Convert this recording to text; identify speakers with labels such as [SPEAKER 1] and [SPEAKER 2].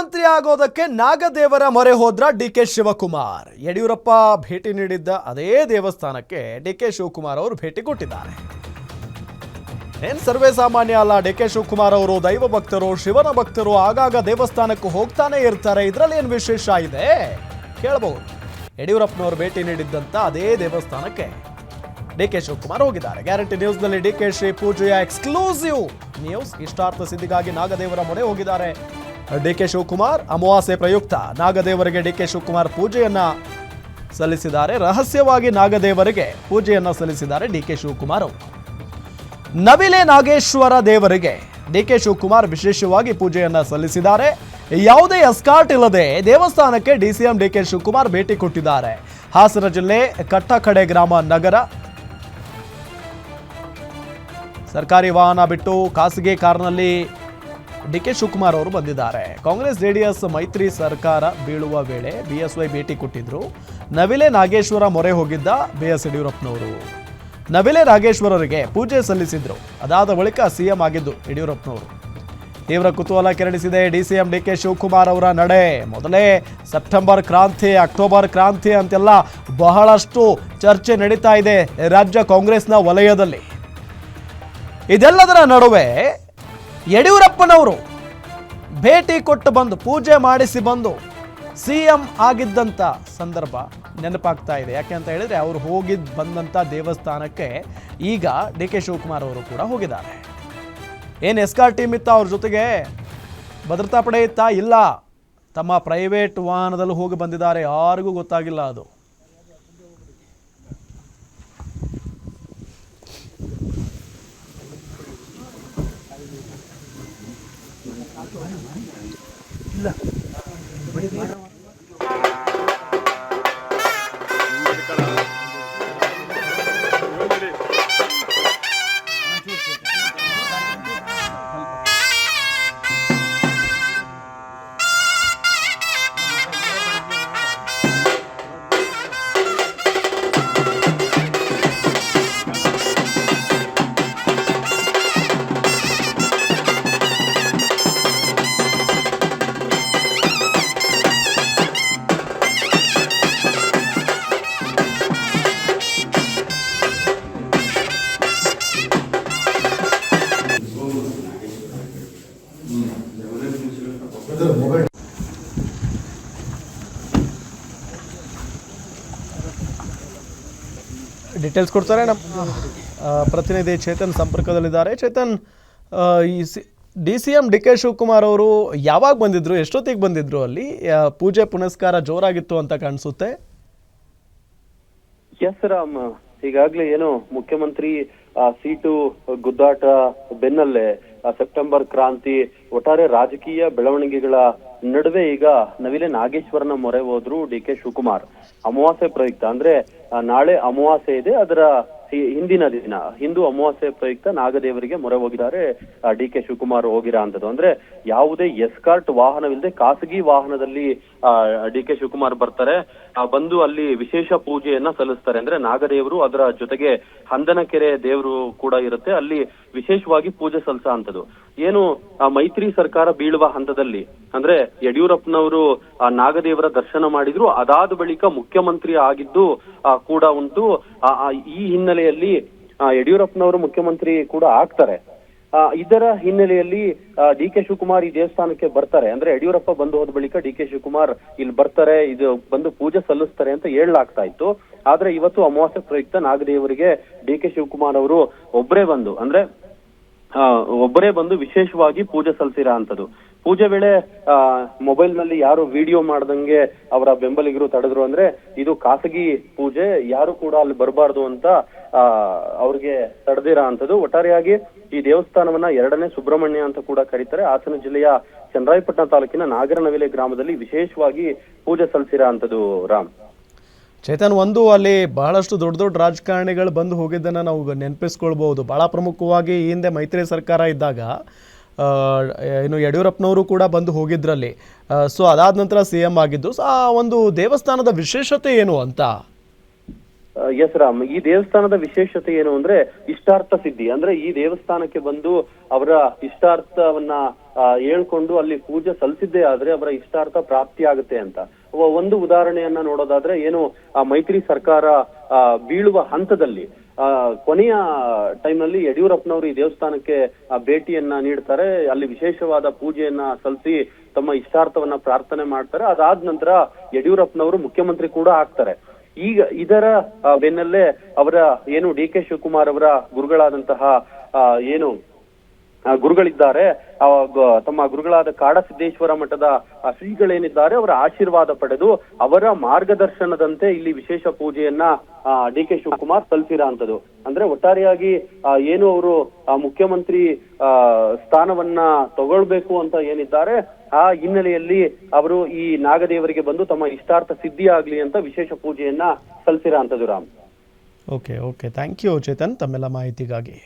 [SPEAKER 1] ಮುಖ್ಯಮಂತ್ರಿ ಆಗೋದಕ್ಕೆ ನಾಗದೇವರ ಮೊರೆ ಹೋದ್ರ ಡಿಕೆ ಶಿವಕುಮಾರ್. ಯಡಿಯೂರಪ್ಪ ಭೇಟಿ ನೀಡಿದ್ದ ಅದೇ ದೇವಸ್ಥಾನಕ್ಕೆ ಡಿಕೆ ಶಿವಕುಮಾರ್ ಅವರು ಭೇಟಿ ಕೊಟ್ಟಿದ್ದಾರೆ. ಏನ್ ಸರ್ವೇ ಸಾಮಾನ್ಯ ಅಲ್ಲ, ಡಿಕೆ ಶಿವಕುಮಾರ್ ಅವರು ದೈವ ಭಕ್ತರು, ಶಿವನ ಭಕ್ತರು, ಆಗಾಗ ದೇವಸ್ಥಾನಕ್ಕೂ ಹೋಗ್ತಾನೆ ಇರ್ತಾರೆ. ಇದರಲ್ಲಿ ಏನು ವಿಶೇಷ ಇದೆ ಕೇಳಬಹುದು. ಯಡಿಯೂರಪ್ಪನವರು ಭೇಟಿ ನೀಡಿದ್ದಂತ ಅದೇ ದೇವಸ್ಥಾನಕ್ಕೆ ಡಿಕೆ ಶಿವಕುಮಾರ್ ಹೋಗಿದ್ದಾರೆ. ಗ್ಯಾರಂಟಿ ನ್ಯೂಸ್ನಲ್ಲಿ ಡಿಕೆ ಶ್ರೀ ಪೂಜೆಯ ಎಕ್ಸ್ಕ್ಲೂಸಿವ್ ನ್ಯೂಸ್. ಇಷ್ಟಾರ್ಥ ಸಿದ್ಧಿಗಾಗಿ ನಾಗದೇವರ ಮೊರೆ ಹೋಗಿದ್ದಾರೆ ಡಿಕೆ ಶಿವಕುಮಾರ್. ಅಮಾವಾಸ್ಯೆ ಪ್ರಯುಕ್ತ ನಾಗದೇವರಿಗೆ ಡಿಕೆ ಶಿವಕುಮಾರ್ ಪೂಜೆಯನ್ನ ಸಲ್ಲಿಸಿದ್ದಾರೆ. ರಹಸ್ಯವಾಗಿ ನಾಗದೇವರಿಗೆ ಪೂಜೆಯನ್ನ ಸಲ್ಲಿಸಿದ್ದಾರೆ ಡಿಕೆ ಶಿವಕುಮಾರ್ ಅವರು. ನವಿಲೆ ನಾಗೇಶ್ವರ ದೇವರಿಗೆ ಡಿಕೆ ಶಿವಕುಮಾರ್ ವಿಶೇಷವಾಗಿ ಪೂಜೆಯನ್ನ ಸಲ್ಲಿಸಿದ್ದಾರೆ. ಯಾವುದೇ ಎಸ್ಕಾರ್ಟ್ ಇಲ್ಲದೆ ದೇವಸ್ಥಾನಕ್ಕೆ ಡಿಸಿಎಂ ಡಿಕೆ ಶಿವಕುಮಾರ್ ಭೇಟಿ ಕೊಟ್ಟಿದ್ದಾರೆ. ಹಾಸನ ಜಿಲ್ಲೆ ಕಟ್ಟಕಡೆ ಗ್ರಾಮ ನಗರ ಸರ್ಕಾರಿ ವಾಹನ ಬಿಟ್ಟು ಖಾಸಗಿ ಕಾರ್ನಲ್ಲಿ ಡಿಕೆ ಶಿವಕುಮಾರ್ ಅವರು ಬಂದಿದ್ದಾರೆ. ಕಾಂಗ್ರೆಸ್ ಜೆಡಿಎಸ್ ಮೈತ್ರಿ ಸರ್ಕಾರ ಬೀಳುವ ವೇಳೆ ಬಿಎಸ್ವೈ ಭೇಟಿ ಕೊಟ್ಟಿದ್ರು. ನವಿಲೆ ನಾಗೇಶ್ವರ ಮೊರೆ ಹೋಗಿದ್ದ ಬಿಎಸ್ ಯಡಿಯೂರಪ್ಪನವರು ನವಿಲೆ ನಾಗೇಶ್ವರರಿಗೆ ಪೂಜೆ ಸಲ್ಲಿಸಿದ್ರು. ಅದಾದ ಬಳಿಕ ಸಿಎಂ ಆಗಿದ್ದು ಯಡಿಯೂರಪ್ಪನವರು. ತೀವ್ರ ಕುತೂಹಲ ಕೆರಳಿಸಿದೆ ಡಿಸಿಎಂ ಡಿಕೆ ಶಿವಕುಮಾರ್ ಅವರ ನಡೆ. ಮೊದಲೇ ಸೆಪ್ಟೆಂಬರ್ ಕ್ರಾಂತಿ, ಅಕ್ಟೋಬರ್ ಕ್ರಾಂತಿ ಅಂತೆಲ್ಲ ಬಹಳಷ್ಟು ಚರ್ಚೆ ನಡೀತಾ ಇದೆ ರಾಜ್ಯ ಕಾಂಗ್ರೆಸ್ನ ವಲಯದಲ್ಲಿ. ಇದೆಲ್ಲದರ ನಡುವೆ ಯಡಿಯೂರಪ್ಪನವರು ಭೇಟಿ ಕೊಟ್ಟು ಬಂದು ಪೂಜೆ ಮಾಡಿಸಿ ಬಂದು ಸಿಎಂ ಆಗಿದ್ದಂಥ ಸಂದರ್ಭ ನೆನಪಾಗ್ತಾ ಇದೆ. ಯಾಕೆ ಅಂತ ಹೇಳಿದ್ರೆ ಅವರು ಬಂದಂಥ ದೇವಸ್ಥಾನಕ್ಕೆ ಈಗ ಡಿಕೆ ಶಿವಕುಮಾರ್ ಅವರು ಕೂಡ ಹೋಗಿದ್ದಾರೆ. ಏನು ಎಸ್ಕಾರ್ಟ್ ಟೀಮ್ ಇತ್ತ ಅವ್ರ ಜೊತೆಗೆ, ಭದ್ರತಾ ಪಡೆ ಇತ್ತಾ? ಇಲ್ಲ, ತಮ್ಮ ಪ್ರೈವೇಟ್ ವಾಹನದಲ್ಲಿ ಹೋಗಿ ಬಂದಿದ್ದಾರೆ. ಯಾರಿಗೂ ಗೊತ್ತಾಗಿಲ್ಲ ಅದು. ಡೀಟೇಲ್ಸ್ ಕೊಡ್ತಾರೆ ನಮ್ಮ ಪ್ರತಿನಿಧಿ ಚೇತನ್ ಸಂಪರ್ಕದಲ್ಲಿದ್ದಾರೆ. ಚೇತನ್, ಈ ಡಿಸಿಎಂ ಡಿಕೆ ಶಿವಕುಮಾರ್ ಅವರು ಯಾವಾಗ ಬಂದಿದ್ರು, ಎಷ್ಟೊತ್ತಿಗೆ ಬಂದಿದ್ರು? ಅಲ್ಲಿ ಪೂಜೆ ಪುನಸ್ಕಾರ ಜೋರಾಗಿತ್ತು ಅಂತ ಕಾಣಿಸುತ್ತೆ.
[SPEAKER 2] ಎಸ್ ರಾಮ್, ಈಗಾಗ್ಲೇ ಏನು ಮುಖ್ಯಮಂತ್ರಿ ಸೀಟು ಗುದ್ದಾಟ ಬೆನ್ನಲ್ಲೇ ಸೆಪ್ಟೆಂಬರ್ ಕ್ರಾಂತಿ, ಒಟ್ಟಾರೆ ರಾಜಕೀಯ ಬೆಳವಣಿಗೆಗಳ ನಡುವೆ ಈಗ ನವಿಲೆ ನಾಗೇಶ್ವರನ ಮೊರೆ ಹೋದ್ರು ಡಿಕೆ ಶಿವಕುಮಾರ್. ಅಮಾವಾಸ್ಯೆ ಪ್ರಯುಕ್ತ, ಅಂದ್ರೆ ನಾಳೆ ಅಮಾವಾಸ್ಯೆ ಇದೆ, ಅದರ ಹಿಂದಿನ ದಿನ ಹಿಂದೂ ಅಮಾವಾಸ್ಯೆ ಪ್ರಯುಕ್ತ ನಾಗದೇವರಿಗೆ ಮೊರೆ ಹೋಗಿದ್ದಾರೆ ಡಿಕೆ ಶಿವಕುಮಾರ್ ಹೋಗಿರೋ ಅಂತದ್ದು. ಅಂದ್ರೆ ಯಾವುದೇ ಎಸ್ಕಾರ್ಟ್ ವಾಹನವಿಲ್ಲದೆ ಖಾಸಗಿ ವಾಹನದಲ್ಲಿ ಡಿಕೆ ಶಿವಕುಮಾರ್ ಬರ್ತಾರೆ. ಬಂದು ಅಲ್ಲಿ ವಿಶೇಷ ಪೂಜೆಯನ್ನ ಸಲ್ಲಿಸ್ತಾರೆ. ಅಂದ್ರೆ ನಾಗದೇವರು, ಅದರ ಜೊತೆಗೆ ಹಂದನಕೆರೆ ದೇವರು ಕೂಡ ಇರುತ್ತೆ, ಅಲ್ಲಿ ವಿಶೇಷವಾಗಿ ಪೂಜೆ ಸಲ್ಲಿಸೋ ಅಂತದ್ದು. ಏನು ಮೈತ್ರಿ ಸರ್ಕಾರ ಬೀಳುವ ಹಂತದಲ್ಲಿ, ಅಂದ್ರೆ ಯಡಿಯೂರಪ್ಪನವರು ನಾಗದೇವರ ದರ್ಶನ ಮಾಡಿದ್ರು. ಅದಾದ ಬಳಿಕ ಮುಖ್ಯಮಂತ್ರಿ ಆಗಿದ್ದು ಕೂಡ ಉಂಟು. ಈ ಹಿನ್ನೆಲೆಯಲ್ಲಿ ಯಡಿಯೂರಪ್ಪನವರು ಮುಖ್ಯಮಂತ್ರಿ ಕೂಡ ಆಗ್ತಾರೆ. ಇದರ ಹಿನ್ನೆಲೆಯಲ್ಲಿ ಡಿಕೆ ಶಿವಕುಮಾರ್ ಈ ದೇವಸ್ಥಾನಕ್ಕೆ ಬರ್ತಾರೆ. ಅಂದ್ರೆ ಯಡಿಯೂರಪ್ಪ ಬಂದು ಹೋದ ಬಳಿಕ ಡಿಕೆ ಶಿವಕುಮಾರ್ ಇಲ್ಲಿ ಬರ್ತಾರೆ, ಇದು ಬಂದು ಪೂಜೆ ಸಲ್ಲಿಸ್ತಾರೆ ಅಂತ ಹೇಳಲಾಗ್ತಾ ಇತ್ತು. ಆದ್ರೆ ಇವತ್ತು ಅಮಾವಾಸ್ಯೆ ಪ್ರಯುಕ್ತ ನಾಗದೇವರಿಗೆ ಡಿಕೆ ಶಿವಕುಮಾರ್ ಅವರು ಒಬ್ಬರೇ ಬಂದು ವಿಶೇಷವಾಗಿ ಪೂಜೆ ಸಲ್ಲಿಸಿರೋ ಅಂತದ್ದು. ಪೂಜೆ ವೇಳೆ ಮೊಬೈಲ್ ನಲ್ಲಿ ಯಾರು ವಿಡಿಯೋ ಮಾಡ್ದಂಗೆ ಅವರ ಬೆಂಬಲಿಗರು ತಡೆದ್ರು. ಅಂದ್ರೆ ಇದು ಖಾಸಗಿ ಪೂಜೆ, ಯಾರು ಕೂಡ ಅಲ್ಲಿ ಬರಬಾರ್ದು ಅಂತ ಅವ್ರಿಗೆ ತಡೆದಿರೋ ಅಂತದ್ದು. ಒಟ್ಟಾರೆಯಾಗಿ ಈ ದೇವಸ್ಥಾನವನ್ನ ಎರಡನೇ ಸುಬ್ರಹ್ಮಣ್ಯ ಅಂತ ಕೂಡ ಕರೀತಾರೆ. ಹಾಸನ ಜಿಲ್ಲೆಯ ಚನ್ನರಾಯಪಟ್ಟಣ ತಾಲೂಕಿನ ನಾಗರನವಿಲೆ ಗ್ರಾಮದಲ್ಲಿ ವಿಶೇಷವಾಗಿ ಪೂಜೆ ಸಲ್ಲಿಸಿರೋ ಅಂತದ್ದು. ರಾಮ್,
[SPEAKER 1] ಚೇತನ್, ಒಂದು ಅಲ್ಲಿ ಬಹಳಷ್ಟು ದೊಡ್ಡ ದೊಡ್ಡ ರಾಜಕಾರಣಿಗಳು ಬಂದು ಹೋಗಿದ್ದನ್ನು ನಾವು ನೆನಪಿಸ್ಕೊಳ್ಬಹುದು. ಬಹಳ ಪ್ರಮುಖವಾಗಿ ಈ ಹಿಂದೆ ಮೈತ್ರಿ ಸರ್ಕಾರ ಇದ್ದಾಗ ಇನ್ನು ಯಡಿಯೂರಪ್ಪನವರು ಕೂಡ ಬಂದು ಹೋಗಿದ್ರಲ್ಲಿ. ಸೊ ಅದಾದ ನಂತರ ಸಿಎಂ ಆಗಿದ್ದು. ಸೊ ಆ ಒಂದು ದೇವಸ್ಥಾನದ ವಿಶೇಷತೆ ಏನು ಅಂತ?
[SPEAKER 2] ಎಸ್ ರಾಮ್, ಈ ದೇವಸ್ಥಾನದ ವಿಶೇಷತೆ ಏನು ಅಂದ್ರೆ ಇಷ್ಟಾರ್ಥ ಸಿದ್ಧಿ. ಅಂದ್ರೆ ಈ ದೇವಸ್ಥಾನಕ್ಕೆ ಬಂದು ಅವರ ಇಷ್ಟಾರ್ಥವನ್ನ ಹೇಳ್ಕೊಂಡು ಅಲ್ಲಿ ಪೂಜೆ ಸಲ್ಲಿಸಿದ್ದೇ ಆದ್ರೆ ಅವರ ಇಷ್ಟಾರ್ಥ ಪ್ರಾಪ್ತಿ ಆಗುತ್ತೆ ಅಂತ. ಒಂದು ಉದಾಹರಣೆಯನ್ನ ನೋಡೋದಾದ್ರೆ ಏನು ಮೈತ್ರಿ ಸರ್ಕಾರ ಬೀಳುವ ಹಂತದಲ್ಲಿ ಕೊನೆಯ ಟೈಮ್ ನಲ್ಲಿ ಯಡಿಯೂರಪ್ಪನವರು ಈ ದೇವಸ್ಥಾನಕ್ಕೆ ಭೇಟಿಯನ್ನ ನೀಡ್ತಾರೆ. ಅಲ್ಲಿ ವಿಶೇಷವಾದ ಪೂಜೆಯನ್ನ ಸಲ್ಲಿಸಿ ತಮ್ಮ ಇಷ್ಟಾರ್ಥವನ್ನ ಪ್ರಾರ್ಥನೆ ಮಾಡ್ತಾರೆ. ಅದಾದ ನಂತರ ಯಡಿಯೂರಪ್ಪನವರು ಮುಖ್ಯಮಂತ್ರಿ ಕೂಡ ಆಗ್ತಾರೆ. ಈಗ ಇದರ ಬೆನ್ನಲ್ಲೇ ಅವರ ಏನು ಡಿ ಕೆ ಶಿವಕುಮಾರ್ ಅವರ ಗುರುಗಳಾದಂತಹ ಏನು ಗುರುಗಳಿದ್ದಾರೆ, ತಮ್ಮ ಗುರುಗಳಾದ ಕಾಡಸಿದ್ದೇಶ್ವರ ಮಠದ ಶ್ರೀಗಳೇನಿದ್ದಾರೆ ಅವರ ಆಶೀರ್ವಾದ ಪಡೆದು ಅವರ ಮಾರ್ಗದರ್ಶನದಂತೆ ಇಲ್ಲಿ ವಿಶೇಷ ಪೂಜೆಯನ್ನ ಡಿ ಕೆ ಶಿವಕುಮಾರ್ ಸಲ್ಲಿಸಿರೋಂಥದ್ದು. ಅಂದ್ರೆ ಒಟ್ಟಾರೆಯಾಗಿ ಏನು ಅವರು ಮುಖ್ಯಮಂತ್ರಿ ಸ್ಥಾನವನ್ನ ತಗೊಳ್ಬೇಕು ಅಂತ ಏನಿದ್ದಾರೆ, ಆ ಹಿನ್ನೆಲೆಯಲ್ಲಿ ಅವರು ಈ ನಾಗದೇವರಿಗೆ ಬಂದು ತಮ್ಮ ಇಷ್ಟಾರ್ಥ ಸಿದ್ಧಿ ಆಗ್ಲಿ ಅಂತ ವಿಶೇಷ ಪೂಜೆಯನ್ನ ಸಲ್ಲಿಸಿರೋಂಥದ್ದು Ram.
[SPEAKER 1] Okay, thank you Chetan ತಮ್ಮೆಲ್ಲ ಮಾಹಿತಿಗಾಗಿ.